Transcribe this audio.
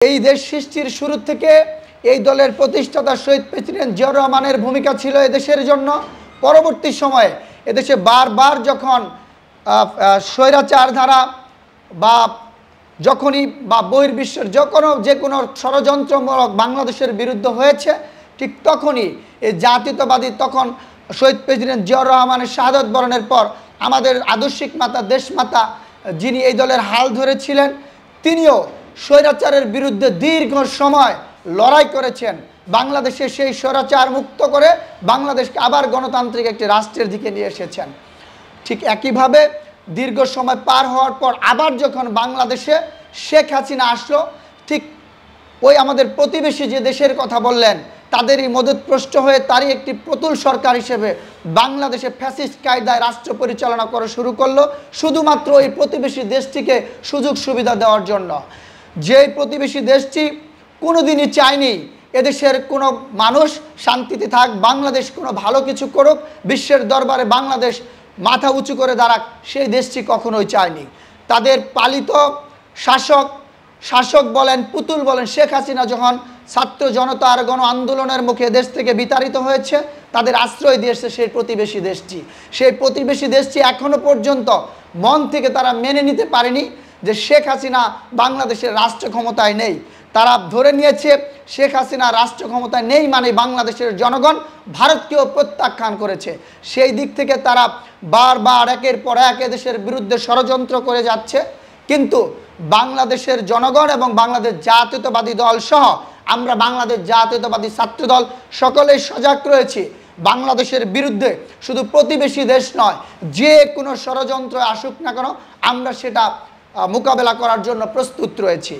এই দেশ সৃষ্টির শুরু থেকে এই দলের প্রতিষ্ঠাতা শহীদ প্রেসিডেন্ট জিয়াউর রহমানের ভূমিকা ছিল এদেশের জন্য। পরবর্তী সময়ে এদেশে বারবার যখন স্বৈরাচার ধারা বা যখনই বা বহির্বিশ্বের যে কোনো ষড়যন্ত্রমূলক বাংলাদেশের বিরুদ্ধে হয়েছে, ঠিক তখনই এই জাতীয়তাবাদী তখন শহীদ প্রেসিডেন্ট জিয়াউর রহমানের শাহাদত বরণের পর আমাদের আদর্শিক মাতা দেশমাতা যিনি এই দলের হাল ধরেছিলেন, তিনিও স্বৈরাচারের বিরুদ্ধে দীর্ঘ সময় লড়াই করেছেন। বাংলাদেশে সেই স্বৈরাচার মুক্ত করে বাংলাদেশকে আবার গণতান্ত্রিক একটি রাষ্ট্রের দিকে নিয়ে এসেছেন। ঠিক একইভাবে দীর্ঘ সময় পার হওয়ার পর আবার যখন বাংলাদেশে শেখ হাসিনা আসলো, ঠিক ওই আমাদের প্রতিবেশী যে দেশের কথা বললেন তাদেরই মদতপ্রষ্ট হয়ে তারই একটি প্রতুল সরকার হিসেবে বাংলাদেশে ফ্যাসিস্ট কায়দায় রাষ্ট্র পরিচালনা করা শুরু করলো, শুধুমাত্র এই প্রতিবেশী দেশটিকে সুযোগ সুবিধা দেওয়ার জন্য। যেই প্রতিবেশী দেশটি কোনোদিনই চায়নি এদেশের কোনো মানুষ শান্তিতে থাক, বাংলাদেশ কোনো ভালো কিছু করুক, বিশ্বের দরবারে বাংলাদেশ মাথা উঁচু করে দাঁড়াক, সেই দেশটি কখনোই চায়নি। তাদের পালিত শাসক বলেন, পুতুল বলেন, শেখ হাসিনা যখন ছাত্র জনতার গণ আন্দোলনের মুখে দেশ থেকে বিতাড়িত হয়েছে, তাদের আশ্রয় দিয়েছে সেই প্রতিবেশী দেশটি। সেই প্রতিবেশী দেশটি এখনো পর্যন্ত মন থেকে তারা মেনে নিতে পারেনি যে শেখ হাসিনা বাংলাদেশের রাষ্ট্র ক্ষমতায় নেই। তারা ধরে নিয়েছে শেখ হাসিনা রাষ্ট্র ক্ষমতায় নেই মানে বাংলাদেশের জনগণ ভারতকেও প্রত্যাখ্যান করেছে। সেই দিক থেকে তারা বারবার একের পর এক এদেশের বিরুদ্ধে ষড়যন্ত্র করে যাচ্ছে। কিন্তু বাংলাদেশের জনগণ এবং বাংলাদেশ জাতীয়তাবাদী দল সহ আমরা বাংলাদেশ জাতীয়তাবাদী ছাত্রদল সকলেই সজাগ রয়েছি। বাংলাদেশের বিরুদ্ধে শুধু প্রতিবেশী দেশ নয়, যে কোনো ষড়যন্ত্র আসুক না কেন আমরা সেটা মোকাবেলা করার জন্য প্রস্তুত রয়েছি।